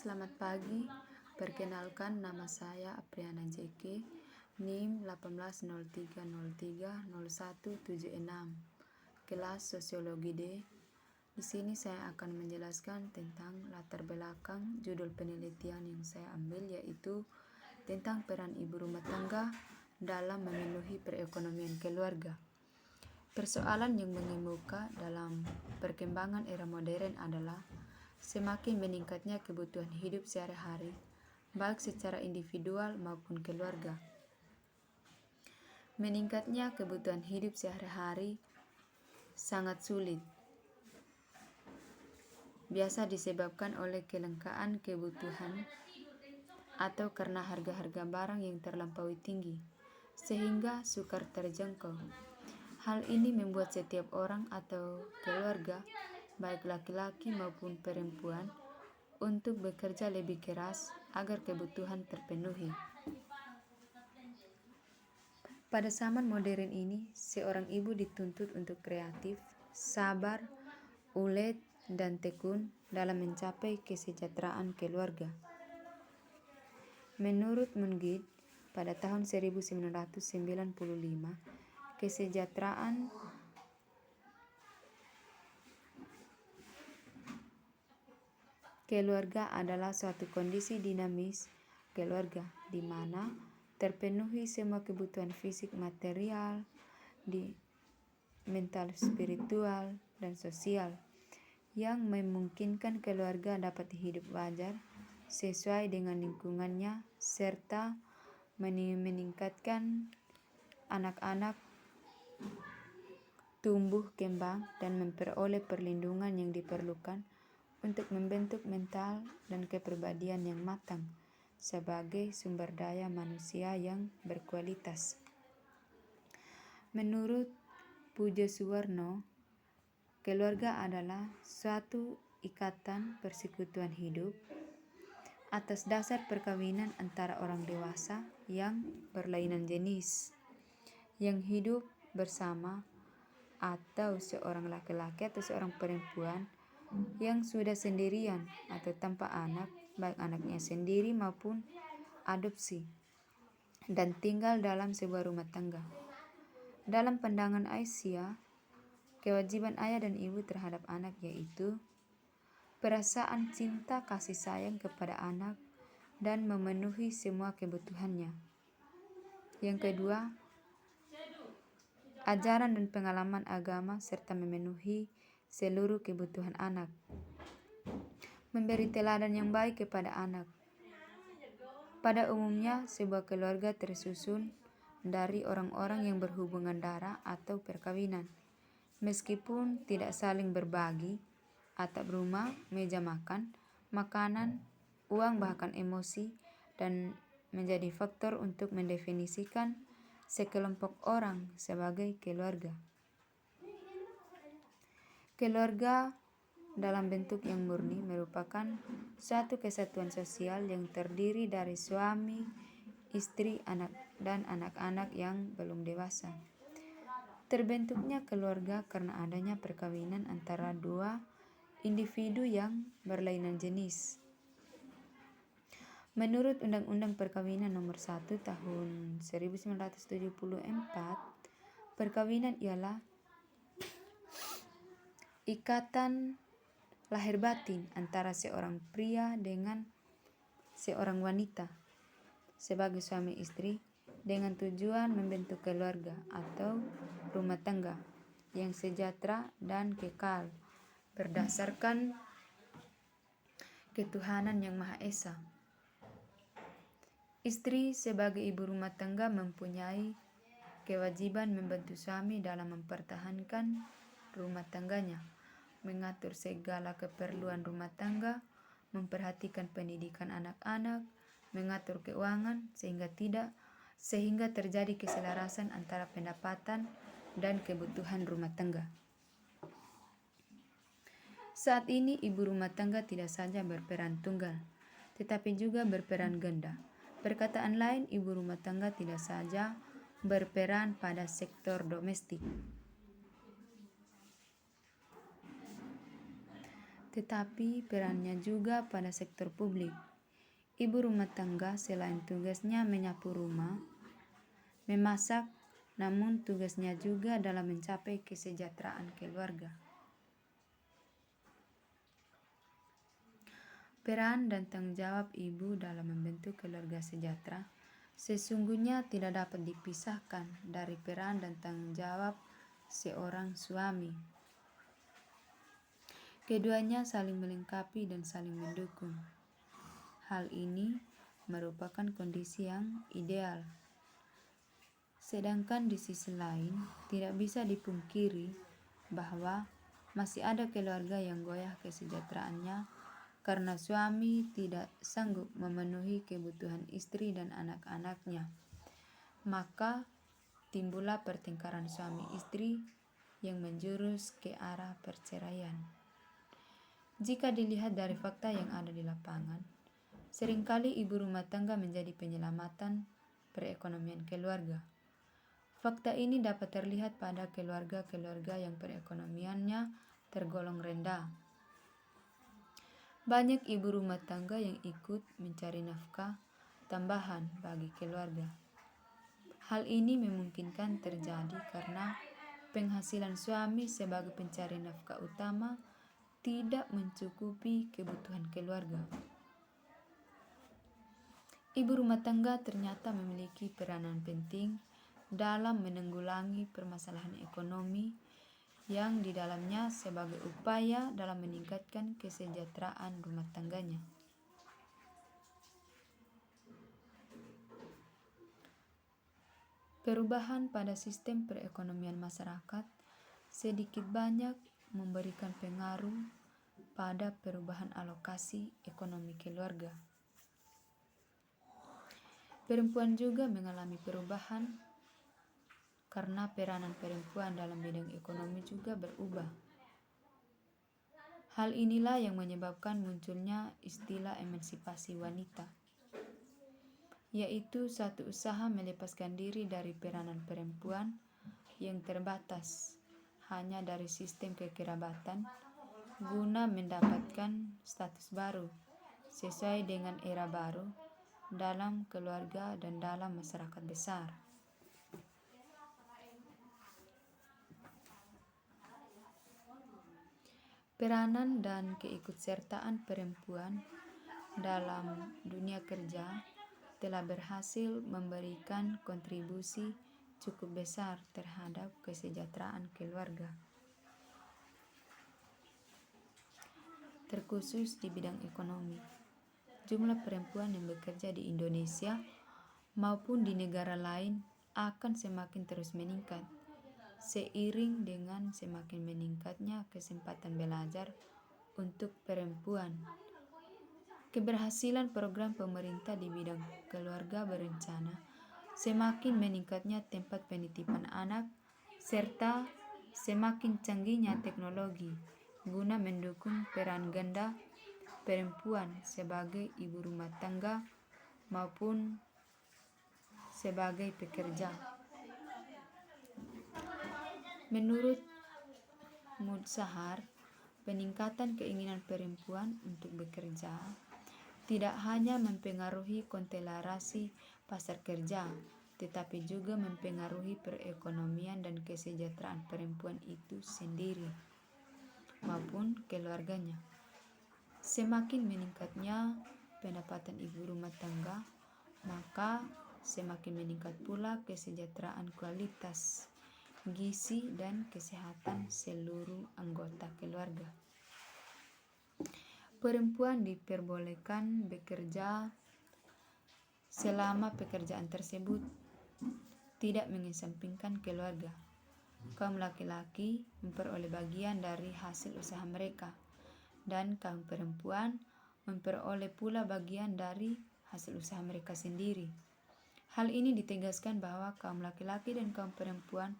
selamat pagi. Perkenalkan, nama saya Apriana JK, NIM 1803030176, kelas Sosiologi D. Di sini saya akan menjelaskan tentang latar belakang judul penelitian yang saya ambil, yaitu tentang peran ibu rumah tangga dalam memenuhi perekonomian keluarga. Persoalan yang mengemuka dalam perkembangan era modern adalah semakin meningkatnya kebutuhan hidup sehari-hari, baik secara individual maupun keluarga. Meningkatnya kebutuhan hidup sehari-hari sangat sulit. Biasa disebabkan oleh kelangkaan kebutuhan atau karena harga-harga barang yang terlampaui tinggi, sehingga sukar terjangkau. Hal ini membuat setiap orang atau keluarga, baik laki-laki maupun perempuan, untuk bekerja lebih keras agar kebutuhan terpenuhi. Pada zaman modern ini, seorang ibu dituntut untuk kreatif, sabar, ulet, dan tekun dalam mencapai kesejahteraan keluarga. Menurut Mungit, pada tahun 1995, kesejahteraan keluarga adalah suatu kondisi dinamis keluarga di mana terpenuhi semua kebutuhan fisik, material, mental, spiritual, dan sosial yang memungkinkan keluarga dapat hidup wajar sesuai dengan lingkungannya serta meningkatkan anak-anak tumbuh kembang dan memperoleh perlindungan yang diperlukan untuk membentuk mental dan kepribadian yang matang sebagai sumber daya manusia yang berkualitas. Menurut Pujo Suwarno, keluarga adalah suatu ikatan persekutuan hidup atas dasar perkawinan antara orang dewasa yang berlainan jenis, yang hidup bersama, atau seorang laki-laki atau seorang perempuan yang sudah sendirian atau tanpa anak, baik anaknya sendiri maupun adopsi, dan tinggal dalam sebuah rumah tangga. Dalam pandangan Aisyah, kewajiban ayah dan ibu terhadap anak yaitu perasaan cinta kasih sayang kepada anak dan memenuhi semua kebutuhannya. Yang kedua, ajaran dan pengalaman agama serta memenuhi seluruh kebutuhan anak. Memberi teladan yang baik kepada anak. Pada umumnya, sebuah keluarga tersusun dari orang-orang yang berhubungan darah atau perkawinan. Meskipun tidak saling berbagi atap rumah, meja makan, makanan, uang, bahkan emosi, dan menjadi faktor untuk mendefinisikan sekelompok orang sebagai keluarga. Keluarga dalam bentuk yang murni merupakan suatu kesatuan sosial yang terdiri dari suami, istri, anak, dan anak-anak yang belum dewasa. Terbentuknya keluarga karena adanya perkawinan antara dua individu yang berlainan jenis. Menurut Undang-Undang Perkawinan Nomor 1 Tahun 1974, perkawinan ialah ikatan lahir batin antara seorang pria dengan seorang wanita sebagai suami istri dengan tujuan membentuk keluarga atau rumah tangga yang sejahtera dan kekal berdasarkan ketuhanan yang Maha Esa. Istri sebagai ibu rumah tangga mempunyai kewajiban membantu suami dalam mempertahankan rumah tangganya, mengatur segala keperluan rumah tangga, memperhatikan pendidikan anak-anak, mengatur keuangan sehingga terjadi keselarasan antara pendapatan dan kebutuhan rumah tangga. Saat ini ibu rumah tangga tidak saja berperan tunggal, tetapi juga berperan ganda. Perkataan lain, ibu rumah tangga tidak saja berperan pada sektor domestik, tetapi perannya juga pada sektor publik. Ibu rumah tangga selain tugasnya menyapu rumah, memasak, namun tugasnya juga dalam mencapai kesejahteraan keluarga. Peran dan tanggung jawab ibu dalam membentuk keluarga sejahtera sesungguhnya tidak dapat dipisahkan dari peran dan tanggung jawab seorang suami. Keduanya saling melengkapi dan saling mendukung. Hal ini merupakan kondisi yang ideal. Sedangkan di sisi lain, tidak bisa dipungkiri bahwa masih ada keluarga yang goyah kesejahteraannya karena suami tidak sanggup memenuhi kebutuhan istri dan anak-anaknya. Maka timbullah pertengkaran suami istri yang menjurus ke arah perceraian. Jika dilihat dari fakta yang ada di lapangan, seringkali ibu rumah tangga menjadi penyelamatan perekonomian keluarga. Fakta ini dapat terlihat pada keluarga-keluarga yang perekonomiannya tergolong rendah. Banyak ibu rumah tangga yang ikut mencari nafkah tambahan bagi keluarga. Hal ini memungkinkan terjadi karena penghasilan suami sebagai pencari nafkah utama tidak mencukupi kebutuhan keluarga. Ibu rumah tangga ternyata memiliki peranan penting dalam menanggulangi permasalahan ekonomi yang di dalamnya sebagai upaya dalam meningkatkan kesejahteraan rumah tangganya. Perubahan pada sistem perekonomian masyarakat sedikit banyak memberikan pengaruh pada perubahan alokasi ekonomi keluarga. Perempuan juga mengalami perubahan karena peranan perempuan dalam bidang ekonomi juga berubah. Hal inilah yang menyebabkan munculnya istilah emansipasi wanita, yaitu suatu usaha melepaskan diri dari peranan perempuan yang terbatas hanya dari sistem kekerabatan guna mendapatkan status baru sesuai dengan era baru dalam keluarga dan dalam masyarakat besar. Peranan dan keikutsertaan perempuan dalam dunia kerja telah berhasil memberikan kontribusi cukup besar terhadap kesejahteraan keluarga, terkhusus di bidang ekonomi. Jumlah perempuan yang bekerja di Indonesia maupun di negara lain akan semakin terus meningkat seiring dengan semakin meningkatnya kesempatan belajar untuk perempuan. Keberhasilan program pemerintah di bidang keluarga berencana, semakin meningkatnya tempat penitipan anak, serta semakin canggihnya teknologi guna mendukung peran ganda perempuan sebagai ibu rumah tangga maupun sebagai pekerja. Menurut Mutsahar, peningkatan keinginan perempuan untuk bekerja tidak hanya mempengaruhi konsentrasi pasar kerja, tetapi juga mempengaruhi perekonomian dan kesejahteraan perempuan itu sendiri maupun keluarganya. Semakin meningkatnya pendapatan ibu rumah tangga, maka semakin meningkat pula kesejahteraan kualitas gizi dan kesehatan seluruh anggota keluarga. Perempuan diperbolehkan bekerja selama pekerjaan tersebut tidak mengesampingkan keluarga. Kaum laki-laki memperoleh bagian dari hasil usaha mereka, dan kaum perempuan memperoleh pula bagian dari hasil usaha mereka sendiri. Hal ini ditegaskan bahwa kaum laki-laki dan kaum perempuan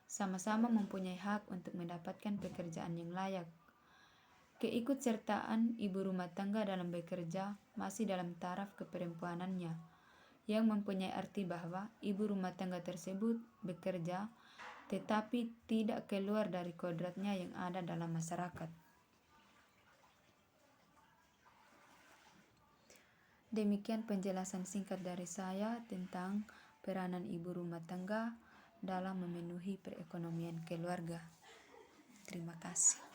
sama-sama mempunyai hak untuk mendapatkan pekerjaan yang layak. Keikutsertaan ibu rumah tangga dalam bekerja masih dalam taraf keperempuanannya, yang mempunyai arti bahwa ibu rumah tangga tersebut bekerja tetapi tidak keluar dari kodratnya yang ada dalam masyarakat. Demikian penjelasan singkat dari saya tentang peranan ibu rumah tangga dalam memenuhi perekonomian keluarga. Terima kasih.